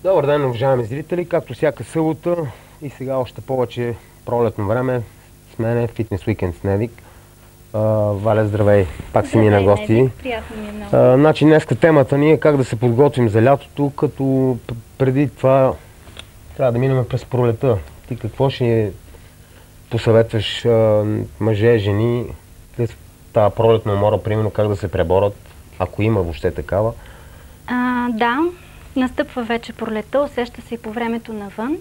Добър ден, уважаеми зрители, както всяка събота и сега още повече пролетно време с мен Фитнес Уикенд с Недик. Валя, здравей, пак си ми на гости. Недик, приятно ми е много. Значи днеска темата ни е как да се подготвим за лятото, като преди това трябва да минем през пролета. Ти какво ще посъветваш мъже, жени, тази пролетна умора, примерно как да се преборят, ако има въобще такава? Да, настъпва вече пролета, усеща се и по времето навън.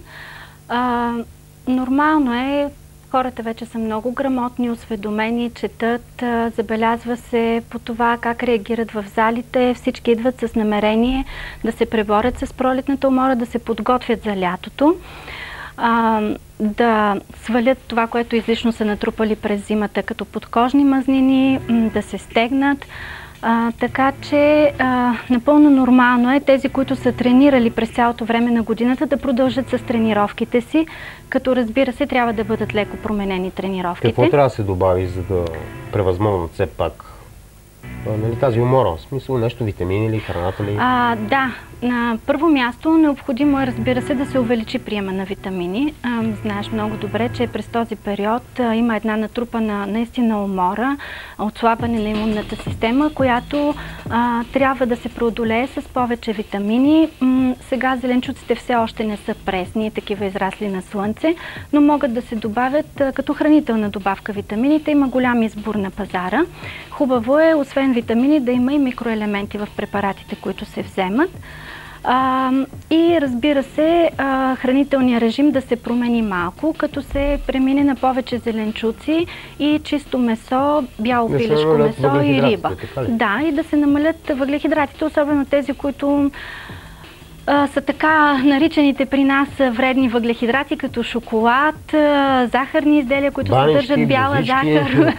Нормално е, хората вече са много грамотни, осведомени, четат, забелязва се по това как реагират в залите. Всички идват с намерение да се преборят с пролетната умора, да се подготвят за лятото, да свалят това, което излишно са натрупали през зимата, като подкожни мазнини, да се стегнат. Така че напълно нормално е тези, които са тренирали през цялото време на годината, да продължат с тренировките си, като разбира се трябва да бъдат леко променени тренировките. Какво трябва да се добави, за да превъзмогнат все пак тази умора? В смисъл нещо, витамини или храната ли? Да, на първо място необходимо е, разбира се, да се увеличи приема на витамини. Знаеш много добре, че през този период има една натрупана наистина умора, отслабване на имунната система, която трябва да се преодолее с повече витамини. Сега зеленчуците все още не са пресни, такива израсли на слънце, но могат да се добавят като хранителна добавка витамините. Има голям избор на пазара. Хубаво е, освен витамини, да има и микроелементи в препаратите, които се вземат. И разбира се, хранителният режим да се промени малко, като се премине на повече зеленчуци и чисто месо, бяло пилешко месо и риба. Да, и да се намалят въглехидратите, особено тези, които са така наричаните при нас вредни въглехидрати, като шоколад, захарни изделия, които съдържат бяла захар,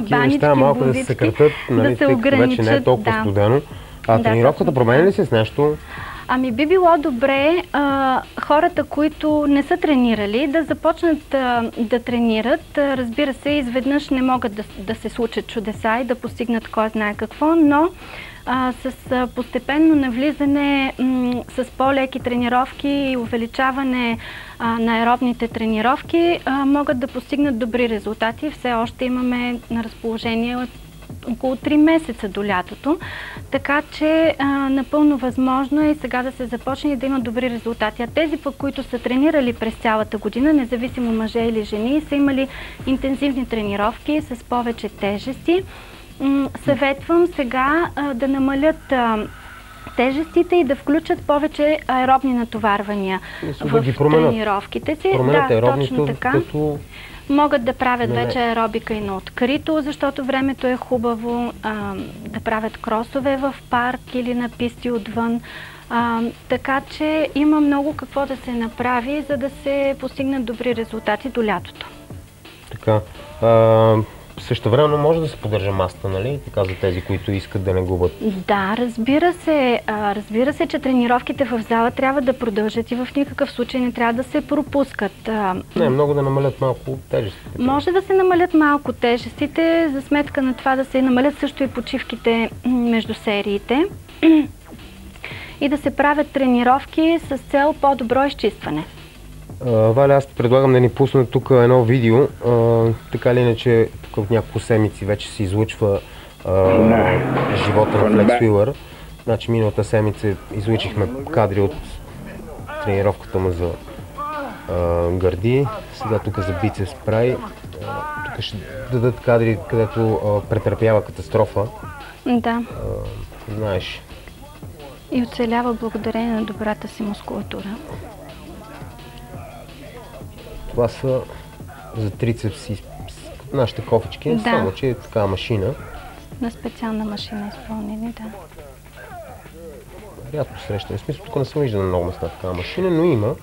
банички, малко да се съкратят, да се ограничат. Вече не е толкова студено. Тренировката променя ли се с нещо? Би било добре хората, които не са тренирали, да започнат да тренират. Разбира се, изведнъж не могат да се случат чудеса и да постигнат кой знае какво, но с постепенно навлизане, с по-леки тренировки и увеличаване на аеробните тренировки могат да постигнат добри резултати. Все още имаме на разположение около 3 месеца до лятото, така че напълно възможно е сега да се започне и да има добри резултати. А тези, които са тренирали през цялата година, независимо мъже или жени, са имали интензивни тренировки с повече тежести. Съветвам сега да намалят тежестите и да включат повече аеробни натоварвания в тренировките си. Точно така. Могат да правят вече аеробика и на открито, защото времето е хубаво, да правят кросове в парк или на писти отвън. Така че има много какво да се направи, за да се постигнат добри резултати до лятото. Така. Същевременно може да се поддържа масата, нали? Така за тези, които искат да не губят. Да, разбира се. Разбира се, че тренировките в зала трябва да продължат и в никакъв случай не трябва да се пропускат. Не, много да намалят малко тежестите. Може да се намалят малко тежестите, за сметка на това да се намалят също и почивките между сериите и да се правят тренировки с цел по-добро изчистване. Валя, аз предлагам да ни пусна тук едно видео. Така или иначе, тук в няколко седмици вече се излъчва живота на Flex Wheeler. Значи миналата седмица излучихме кадри от тренировката му за гърди. Сега тук за бицепс прави. Тук ще дадат кадри, където претърпява катастрофа. Да. Знаеш. И оцелява благодарение на добрата си мускулатура. Това са за трицепс и нашите кофички, само че е такава машина. На специална машина изпълнени, да. Рядко срещам. В смисъл, тук не съм виждала на много места такава машина, но има.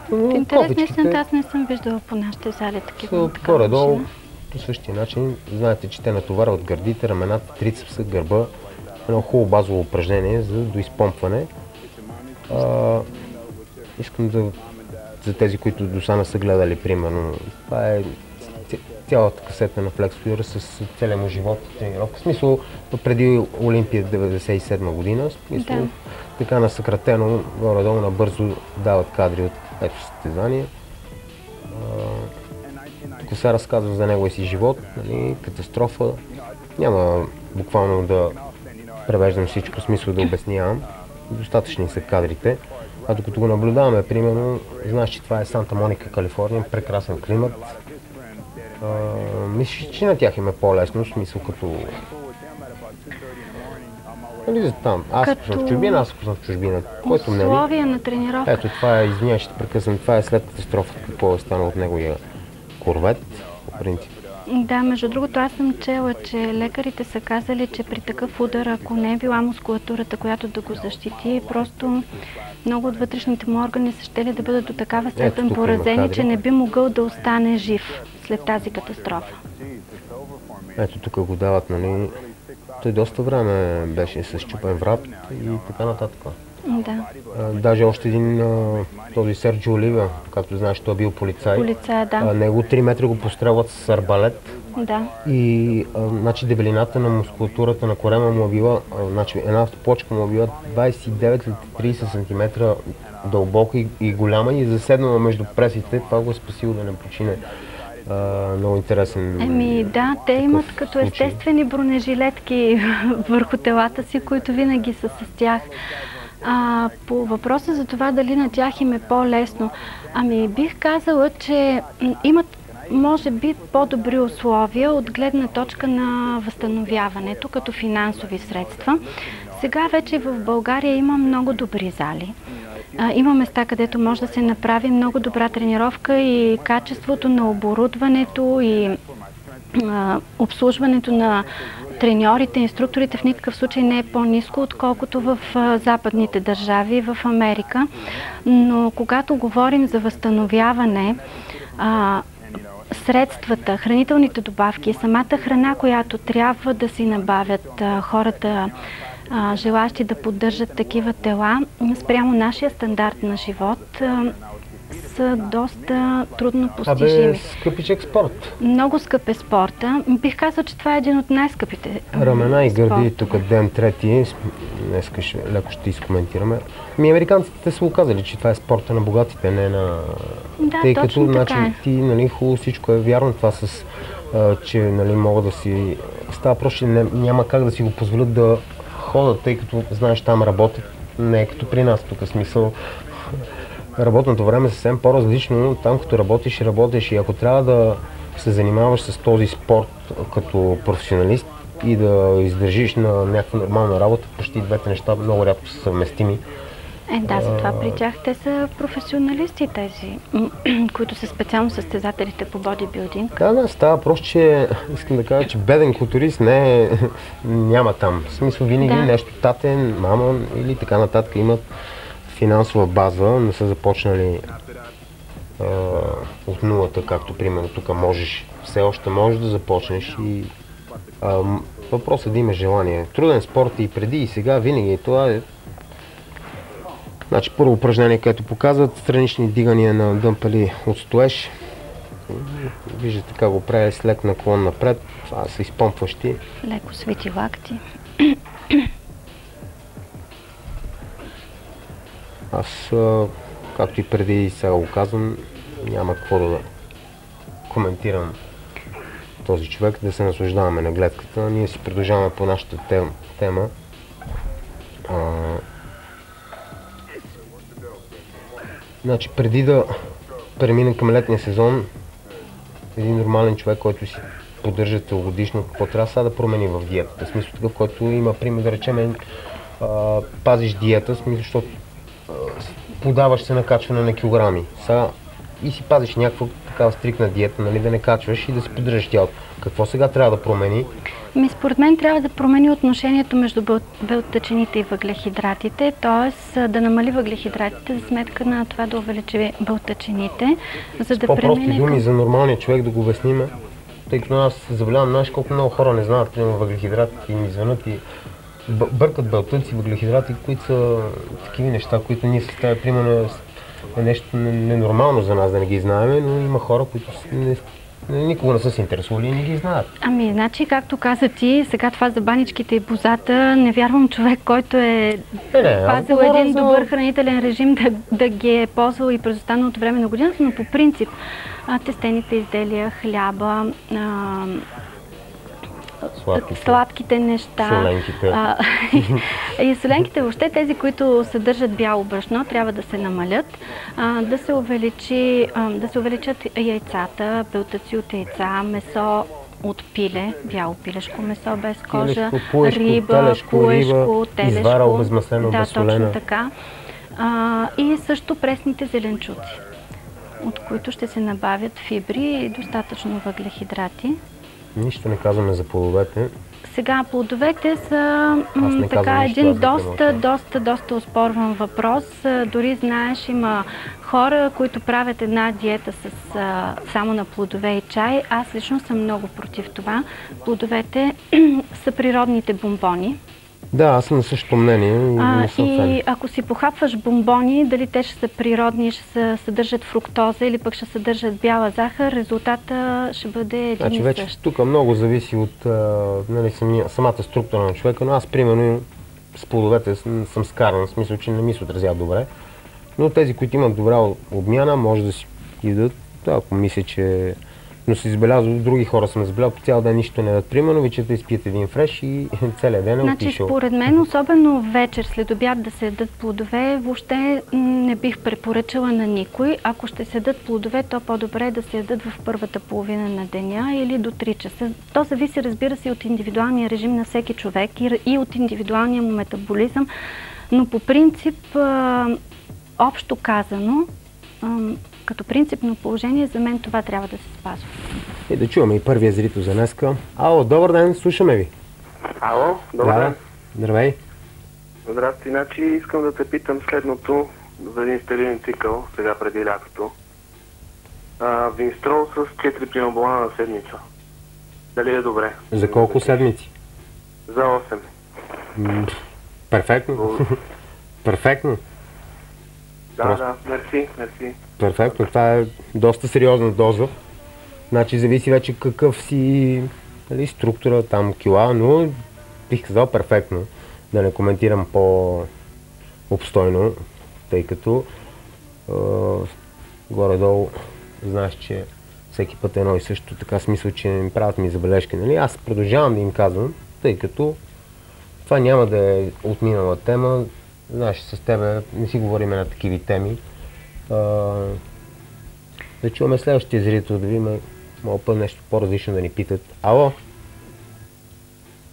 В интерес на истината, аз не съм виждала по нашите зали такива машина. Горе-долу по същия начин. Знаете, че те натоварват гърдите, рамената, трицепса, гърба. Едно хубаво базово упражнение за доизпомпване. Искам да за тези, които до сега не са гледали, примерно. Това е цялата касета на FlexFuel с целия му живот и тренировка. В смисъл, преди Олимпия 1997 година, в смисъл, така насъкратено, горе-долу набързо дават кадри от ето състезание. Тук се разказва за неговия си живот, нали, катастрофа. Няма буквално да превеждам всичко, в смисъл да обяснявам. Достатъчни са кадрите. А докато го наблюдаваме, примерно, знаеш, че това е Санта Моника, Калифорния, прекрасен климат. Мисля, че на тях им е по-лесно, в смисъл като... Нали за там? Аз ако съм в чужбина, ако съм в чужбина. Който не условия на тренировка. Ето това е, извиня, ще прекъсвам, това е след катастрофата, какво е станало от неговия корвет, по принцип. Да, между другото, аз съм чела, че лекарите са казали, че при такъв удар, ако не е била мускулатурата, която да го защити, просто много от вътрешните му органи са щели да бъдат до такава степен поразени, че не би могъл да остане жив след тази катастрофа. Ето тук го дават, нали, той доста време беше с счупен врат и така нататък. Да. Даже още един, този Серджио Оливия, както знаеш, той е бил полицай. Полицай, да. Него 3 метра го пострелват с арбалет. Да. И значи, дебелината на мускулатурата на корема му е била, значи, една плочка му е била 29-30 см дълбока и голяма и заседнала между пресите. Това го е спасило да не почине. Много интересен. Да, те имат като естествени бронежилетки върху телата си, които винаги са с тях. По въпроса за това дали на тях им е по-лесно, бих казала, че имат може би по-добри условия от гледна точка на възстановяването, като финансови средства. Сега вече в България има много добри зали. Има места, където може да се направи много добра тренировка и качеството на оборудването и обслужването на треньорите, инструкторите в никакъв случай не е по-ниско, отколкото в западните държави, в Америка. Но когато говорим за възстановяване, средствата, хранителните добавки, самата храна, която трябва да си набавят хората, желащи да поддържат такива тела, спрямо нашия стандарт на живот, са доста трудно постижими. Скъпичък спорт. Много скъп е спорта. Бих казал, че това е един от най-скъпите. Ramена и гърди, тук ден трети, днес леко ще изкоментираме. Американците са го казали, че това е спорта на богатите, не на... Да, тъй точно като, така е. Ти, нали, хубаво всичко е вярно това с, че, нали, могат да си... Става просто, че няма как да си го позволят да ходят, тъй като, знаеш, там работят, не е като при нас, тук смисъл. Работното време е съвсем по-различно, там като работиш и ако трябва да се занимаваш с този спорт като професионалист и да издържиш на някаква нормална работа, почти двете неща много рядко са съвместими. Да, затова при тях те са професионалисти тези, които са специално състезателите по бодибилдинг. Да, става просто, че искам да кажа, че беден културист няма там. В смисъл винаги нещо татен, мама или така нататък имат финансова база, не са започнали от нулата, както примерно тук можеш, все още можеш да започнеш и въпросът е да имаш желание. Труден спорт и преди и сега винаги това е. Значи първо упражнение, което показват странични дигания на дъмпели от стоеж. Виждате как го прави с лек наклон напред, това са изпомпващи. Леко свити лакти. Аз, както и преди сега го казвам, няма какво да коментирам този човек, да се наслаждаваме на гледката. Ние си продължаваме по нашата тема. Значи, преди да преминем към летния сезон, един нормален човек, който си поддържа целогодишно, какво трябва сега да промени в диетата? В смисъл такъв, който има, пример, да речем, пазиш диета, в смисъл, защото подаваш се на качване на килограми. Сега и си пазиш някаква такава стрикна диета, нали, да не качваш и да си поддържаш тялото. Какво сега трябва да промени? Според мен трябва да промени отношението между белтъчините и въглехидратите, т.е. да намали въглехидратите за сметка на това да увеличи белтъчините, за да по-прости думи за нормалния човек да го обясним, тъй като аз заболявам, знаеш колко много хора не знаят, примерно въглехидратите и ми звънат и бъркат белтъци, въглехидрати, които са такива неща, които ние се ставят, примерно, е нещо ненормално за нас да не ги знаем, но има хора, които Никога не са се интересували и не ги знаят. Ами, значи, както каза ти, сега това за баничките и бозата, не вярвам човек, който е пазил един добър хранителен режим да ги е ползвал и през останалото време на годината, но по принцип тестените изделия, хляба, сладките неща. Соленките. И соленките, въобще тези, които съдържат бяло брашно, трябва да се намалят, да се увеличат яйцата, белтъци от яйца, месо от пиле, бяло пилешко месо без кожа, риба, пуешко, телешко. Изварал, безмаслено, безсолена. Точно така. И също пресните зеленчуци, от които ще се набавят фибри и достатъчно въглехидрати. Нищо не казваме за плодовете. Сега плодовете са така един доста оспорван въпрос. Дори знаеш, има хора, които правят една диета само на плодове и чай. Аз лично съм много против това. Плодовете са природните бомбони. Да, аз съм на същото мнение. И ако си похапваш бомбони, дали те ще са природни, ще съдържат фруктоза или пък ще съдържат бяла захар, резултата ще бъде един и същ. Значи вече тук много зависи от самата структура на човека, но аз примерно с плодовете съм скаран, в смисъл, че не ми се отразява добре. Но тези, които имат добра обмяна, може да си идат, ако мисля, че... Но се избелязвал, други хора съм забелял, по цял ден нищо не дадат. Примерно, вечерта изпият един фреш и целият ден е отишъл. Според мен, особено вечер, след обяд да се ядат плодове, въобще не бих препоръчала на никой. Ако ще се ядат плодове, то по-добре е да се ядат в първата половина на деня или до 3 часа. То зависи, разбира се, от индивидуалния режим на всеки човек и от индивидуалния му метаболизъм, но по принцип, общо казано, като принципно положение, за мен това трябва да се спазва. И да чуваме и първия зрител за днеска. Ало, добър ден, слушаме ви. Ало, добър ден. Здравей. Здрасти, значи искам да те питам следното за един стерилен цикъл, сега преди лятото. Винстрол с 4 пиноболана на седмица. Дали е добре? За колко седмици? За 8. Перфектно. Перфектно. Да, мерси. Перфектно, това е доста сериозна доза. Значи зависи вече какъв си структура, там кила, но бих казал перфектно. Да не коментирам по-обстойно, тъй като горе-долу знаеш, че всеки път едно и също, така смисъл, че им правят ми забележки. Нали? Аз продължавам да им казвам, тъй като това няма да е отминала тема. Знаеш, с тебе не си говорим на такива теми. Да чуваме следващия зрител, да видим малко нещо по-различно да ни питат. Ало?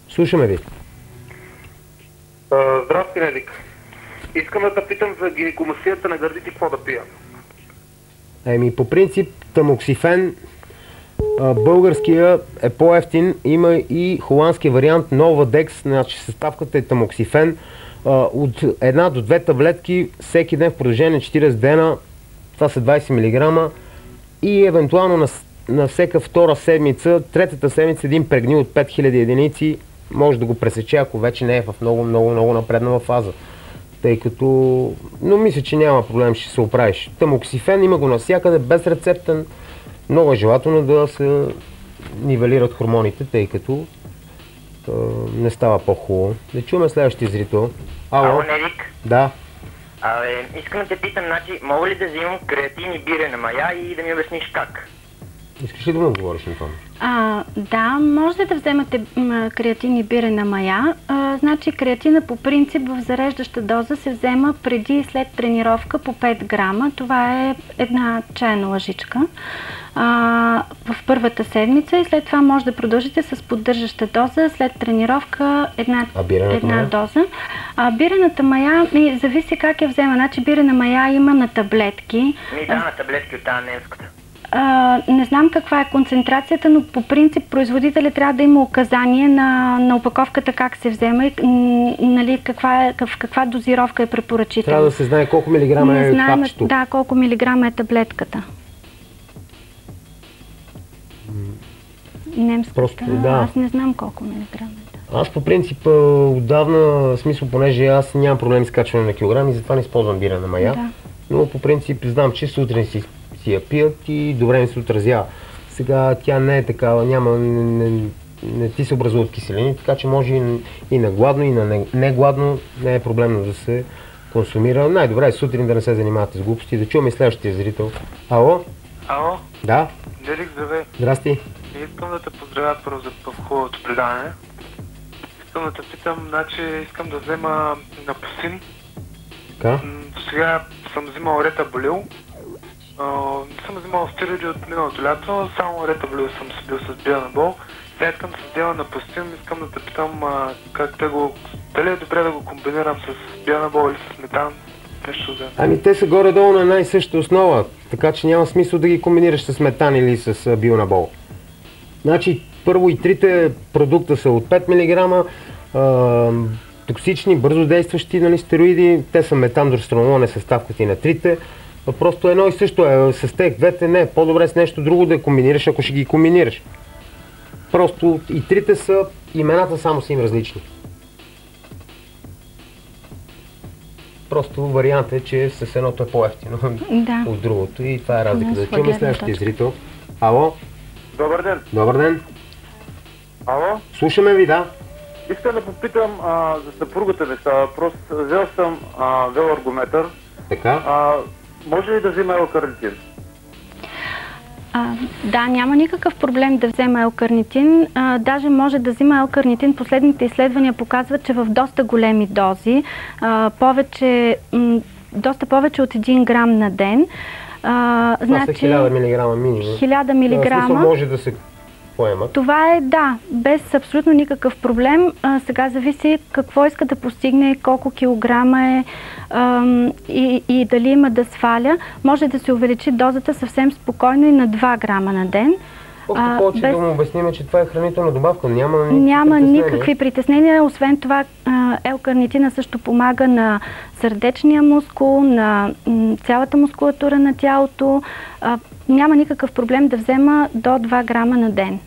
Слушаме ви. Здрасти, Недик. Искам да те питам за гинекомастията на гърдите, какво да пия? По принцип, тамоксифен, българския е по-евтин, има и холандския вариант Новадекс, значи съставката е тамоксифен. От 1 до 2 таблетки всеки ден в продължение на 40 дена, това са 20 мг и евентуално на всяка втора седмица, третата седмица един прегнил от 5000 единици може да го пресече, ако вече не е в много напреднала фаза. Тъй като, но мисля, че няма проблем, ще се оправиш. Тамоксифен има го навсякъде, безрецептен, много е желателно да се нивелират хормоните, тъй като не става по-хубаво. Да чуваме следващия зрител. Ало, Недик? Да. Искам да те питам, значи, мога ли да взимам креатин и бирена мая и да ми обясниш как? Искаш ли да му отговориш на това? Да, можете да вземате креатин и бирена мая. Значи креатина по принцип в зареждаща доза се взема преди и след тренировка по 5 грама. Това е една чайна лъжичка в първата седмица и след това може да продължите с поддържаща доза след тренировка една доза. Бирената мая зависи как я взема. Значи бирена мая има на таблетки. На таблетки от тази немската. Не знам каква е концентрацията, но по принцип производителя трябва да има указание на опаковката как се взема и нали, в каква дозировка е препоръчителна. Трябва да се знае колко милиграма е хапчето. Да, колко милиграма е таблетката. Немската, аз не знам колко милиграма е. Аз по принцип отдавна, в смисъл, понеже аз нямам проблем с качване на килограми, затова не използвам бирена мая. Да. Но по принцип знам, че сутрин си я пият и добре ми се отразява. Сега тя не е такава, не ти се образуват киселини, така че може и на гладно, и на негладно, не е проблемно да се консумира. Най-добре е сутрин да не се занимавате с глупости, да чуваме следващия зрител. Ало? Ало? Да? Дерик, здравей. Здрасти. Искам да те поздравя първо за хубавото предаване. Искам да те питам, значи искам да взема напусин. Така? Сега съм взимал ретаболил. Не съм взимал стероиди от миналото лято, само ретаболил съм си бил с бианабол. Сега искам да се взема напустин, искам да те питам дали е добре да го комбинирам с бианабол или с метан. Ами те са горе-долу на една и съща основа, така че няма смисъл да ги комбинираш с метан или с бионабол. Значи първо и трите продукта са от 5 мг, токсични, бързо действащи, нали, стероиди, те са метандространол, не съставката и на трите. Просто едно и също е с тех двете, не, по-добре с нещо друго да комбинираш, ако ще ги комбинираш. Просто и трите са, имената само са им различни. Просто вариант е, че с едното е по-евтино от другото и това е разлика. Да чуем следващия зрител. Ало? Добър ден. Добър ден. Ало? Слушаме ви, да. Искам да попитам за съпругата ви. Просто взел съм велоаргометър. Така. Може ли да взема елкарнитин? Да, няма никакъв проблем да взема елкарнитин. Даже може да взима елкарнитин. Последните изследвания показват, че в доста големи дози, доста повече от 1 грам на ден. Това са 1000 мг минимум. 1000 мг. Смисъл може да се поемат. Това е, да, без абсолютно никакъв проблем. Сега зависи какво иска да постигне, колко килограма е и дали има да сваля. Може да се увеличи дозата съвсем спокойно и на 2 грама на ден. Колко повече да му обясним, че това е хранителна добавка, няма никакви притеснения. Освен това, елкарнитина също помага на сърдечния мускул, на цялата мускулатура на тялото. Няма никакъв проблем да взема до 2 грама на ден.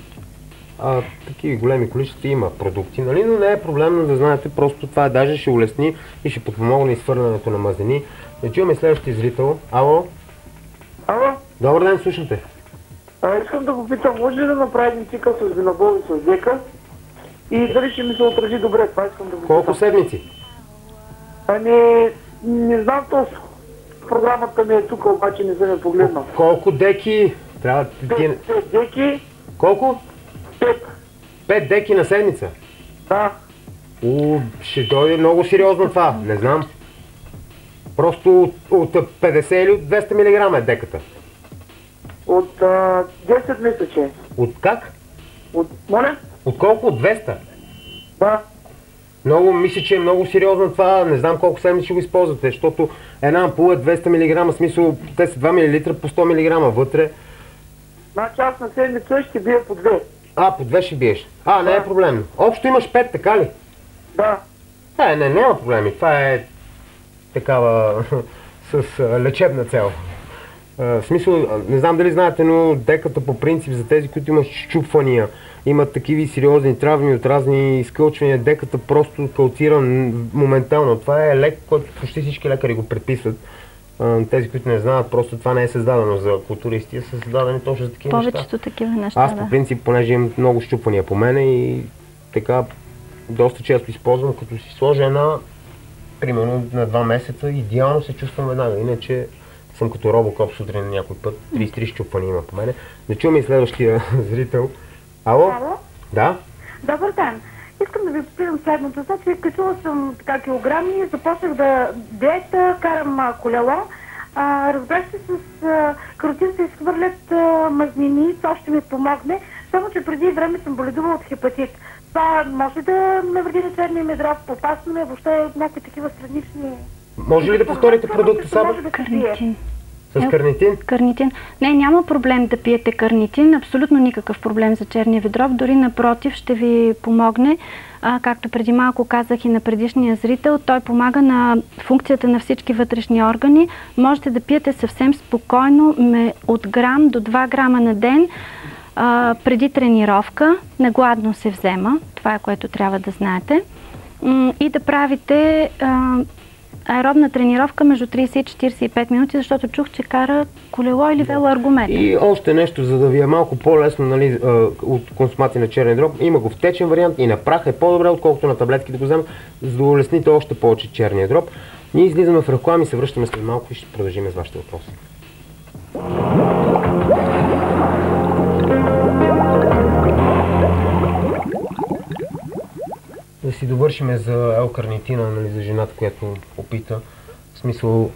Такива големи количества има продукти, нали? Но не е проблемно да знаете, просто това даже ще улесни и ще подпомогне изхвърлянето на мазнини. Да чуваме следващия зрител. Ало? Ало? Добър ден, слушате. Искам да попитам, може ли да направя един цикъл с бинабол и с дека? И дали ще ми се отрази добре, това искам да попитам. Колко седмици? Не знам точно. Програмата ми е тук, обаче не съм я погледнал. Колко деки? Трябва да ти... 5 деки. Колко? 5. 5 деки на седмица? Да. Ще дойде много сериозно това, не знам. Просто от 50 или от 200 мг е деката? От 10 месече. От как? Моля? От колко? От 200? Да. Много, мисля, че е много сериозно това, не знам колко седмици ще го използвате, защото една ампула е 200 мг, смисъл, те са 2 мл по 100 мг вътре. Значи аз на седмица ще бия по 2. По 2 ще биеш. Не е проблемно. Общо имаш 5, така ли? Да. Няма проблеми, това е такава с лечебна цел. В смисъл, не знам дали знаете, но деката по принцип за тези, които имат счупвания, имат такива сериозни травми от разни изкълчвания, деката просто калтира моментално. Това е лек, който почти всички лекари го предписват. Тези, които не знаят, просто това не е създадено за културисти, са създадени точно за такива неща. Повечето такива неща, Аз по принцип, понеже имам много счупвания по мене и така доста често използвам, като си сложа примерно на 2 месеца, идеално се чувствам веднага, иначе съм като робокоп сутрин някой път, 33 счупвания има по мене. Да чуваме и следващия зрител. Ало? Да? Добър ден. Искам да ви попитам следното. Значи, качила съм килограми, започнах да диета, карам колело. Разбрах, че с каротин се изхвърлят мазнини, това ще ми помогне. Само, че преди време съм боледувала от хепатит. Това може да навреди на черния ми здрав, опасно ми, въобще някакви такива странични... Може ли да повторите продукта само? Карнитин. С карнитин? Карнитин. Не, няма проблем да пиете карнитин. Абсолютно никакъв проблем за черния ви дроб. Дори напротив ще ви помогне. Както преди малко казах и на предишния зрител, той помага на функцията на всички вътрешни органи. Можете да пиете съвсем спокойно от грам до 2 грама на ден преди тренировка. Нагладно се взема. Това е което трябва да знаете. И да правите аеробна тренировка между 30 и 45 минути, защото чух, че кара колело или велоаргумет. И още нещо, за да ви е малко по-лесно, нали, от консумация на черния дроб, има го в течен вариант и на прах е по-добре, отколкото на таблетки да го вземем, за да улесните още повече черния дроб. Ние излизаме в реклама и се връщаме след малко и ще продължим с вашите въпроси. Да си довършиме за L-карнитина, нали, за жената, която опита. В смисъл...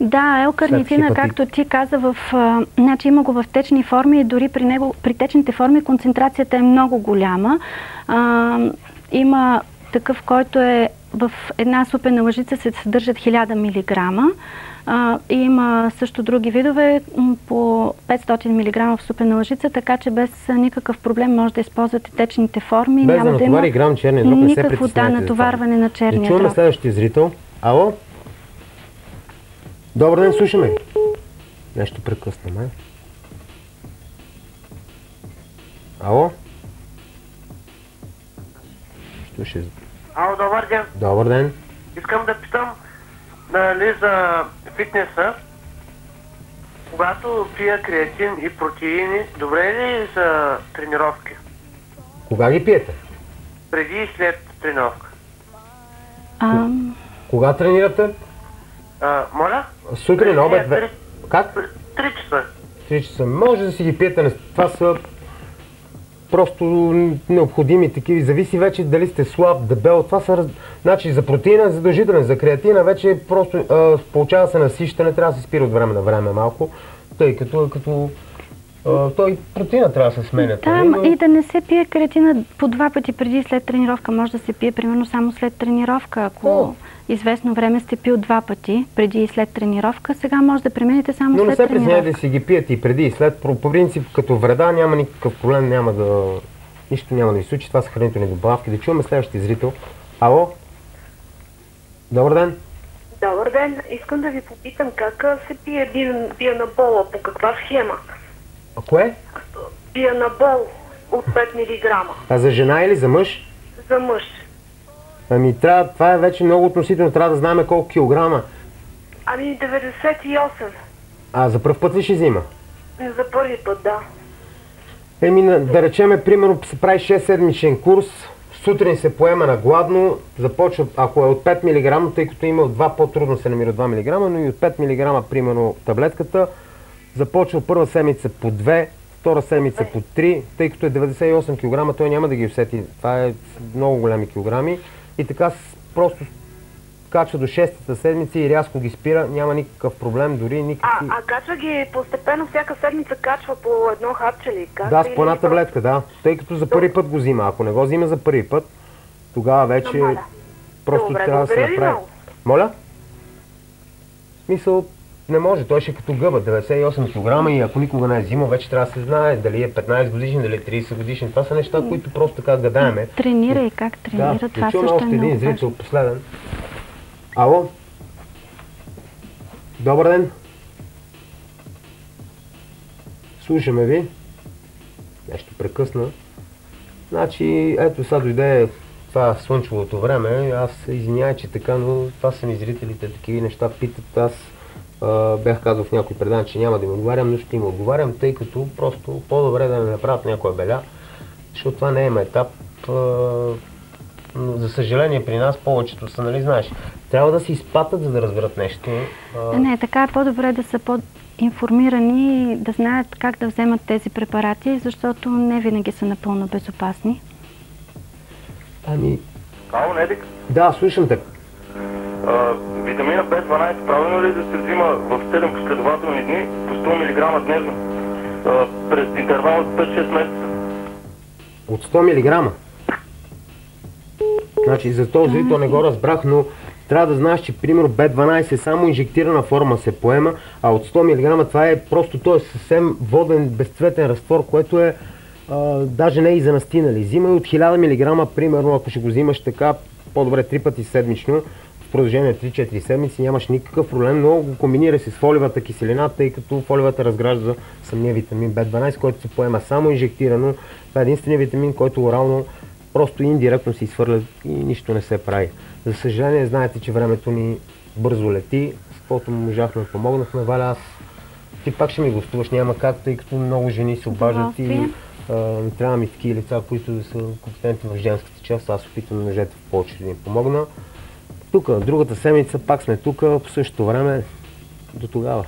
Да, L-карнитина, както ти каза, значи има го в течни форми и дори при течните форми концентрацията е много голяма. Има такъв, който е в една супена лъжица се съдържат 1000 мг. Има също други видове по 500 мг в супена лъжица, така че без никакъв проблем може да използвате течните форми. Без да натовари грам черния дроб, не се притеснявайте. Натоварване на черния дроб. Да чуваме следващия зрител. Ало? Добър ден, слушаме ви. Нещо прекъснаме. Ало? Ало, добър ден. Добър ден. Искам да питам, нали, за фитнеса. Когато пия креатин и протеини, добре ли за тренировки? Кога ги пиете? Преди и след тренировка. Кога тренирате? Моля? Сутрин, обед, как? 3 часа. 3 часа. Може да си ги пиете. Това са просто необходими такива. Зависи вече дали сте слаб, дебел. Това са... Значи за протеина е задължителен, за креатина вече просто получава се насищане, трябва да се спира от време на време малко, тъй като той протеина трябва да се сменя. Да, но... и да не се пие креатина по 2 пъти преди и след тренировка. Може да се пие примерно само след тренировка. Ако известно време сте пил 2 пъти преди и след тренировка, сега може да преминете само след тренировка. Но не се притеснявайте да си ги пиете и преди и след. По принцип, като вреда няма никакъв проблем, нищо няма да ви случи. Това са хранителни добавки. Да чуваме следващия зрител. Ало? Добър ден. Добър ден. Искам да ви попитам как се пие бианабола, по каква схема? А кое? Бианабол от 5 мг. А за жена или за мъж? За мъж. Ами това е вече много относително, трябва да знаем колко килограма. Ами 98. А за пръв път ли ще взима? За първи път, да. Да речеме, примерно се прави 6-седмичен курс, сутрин се поема на гладно, започва, ако е от 5 мг, тъй като има от 2 по-трудно се намира от 2 мг, но и от 5 мг, примерно таблетката, започва първа седмица по 2, втора седмица по 3, тъй като е 98 кг, той няма да ги усети. Това е много големи килограми. И така просто качва до 6-та седмица и рязко ги спира, няма никакъв проблем, дори никакви... А качва ги постепенно, всяка седмица качва по едно хапче ли? Да, с по една таблетка, да. Тъй като за първи път го взима. Ако не го взима за първи път, тогава вече просто трябва да се направи. Моля? В смисъл, не може, той ще е като гъба, 98 кг и ако никога не е взимал, вече трябва да се знае дали е 15 годишен, дали е 30 годишен. Това са неща, които просто така гадаеме. Тренира и как тренира, да, това също още един зрител, последен. Ало? Добър ден. Слушаме ви. Нещо прекъсна. Значи, ето сега дойде това слънчевото време. Аз извинявай, че така, но това са ми зрителите, такива неща питат. Аз бях казал в някой предаване, че няма да им отговарям, но ще им отговарям, тъй като просто по-добре да не направят някоя беля, защото това не е етап. За съжаление при нас повечето са, нали знаеш, трябва да се изпатат, за да разберат нещо. Не, така е по-добре да са по-информирани и да знаят как да вземат тези препарати, защото не винаги са напълно безопасни. Ами... Ало, Недик? Да, слушам те. Витамина B12 правилно ли да се взима в 7 последователни дни по 100 мг дневно през интервал от 5-6 месеца? От 100 мг? Значи за този зрител не го разбрах, но трябва да знаеш, че примерно B12 само инжектирана форма се поема, а от 100 мг това е просто, той е съвсем воден, безцветен разтвор, което е даже не е и за настинали. Взимай от 1000 мг, примерно, ако ще го взимаш така, по-добре 3 пъти седмично, в продължение на 3-4 седмици, нямаш никакъв проблем, но го комбинирай с фолиевата киселина, тъй като фолиевата разгражда самия витамин B12, който се поема само инжектирано. Това е единственият витамин, който орално просто индиректно се изхвърля и нищо не се прави. За съжаление, знаете, че времето ни бързо лети, с каквото можахме, помогнахме. Валя, аз ти пак ще ми гостуваш, няма как, тъй като много жени се обаждат и трябва ми такива лица, които да са компетентни в женската част. Аз опитвам мъжете в повече да им помогна. Тук, другата седмица, пак сме тук, по същото време, до тогава.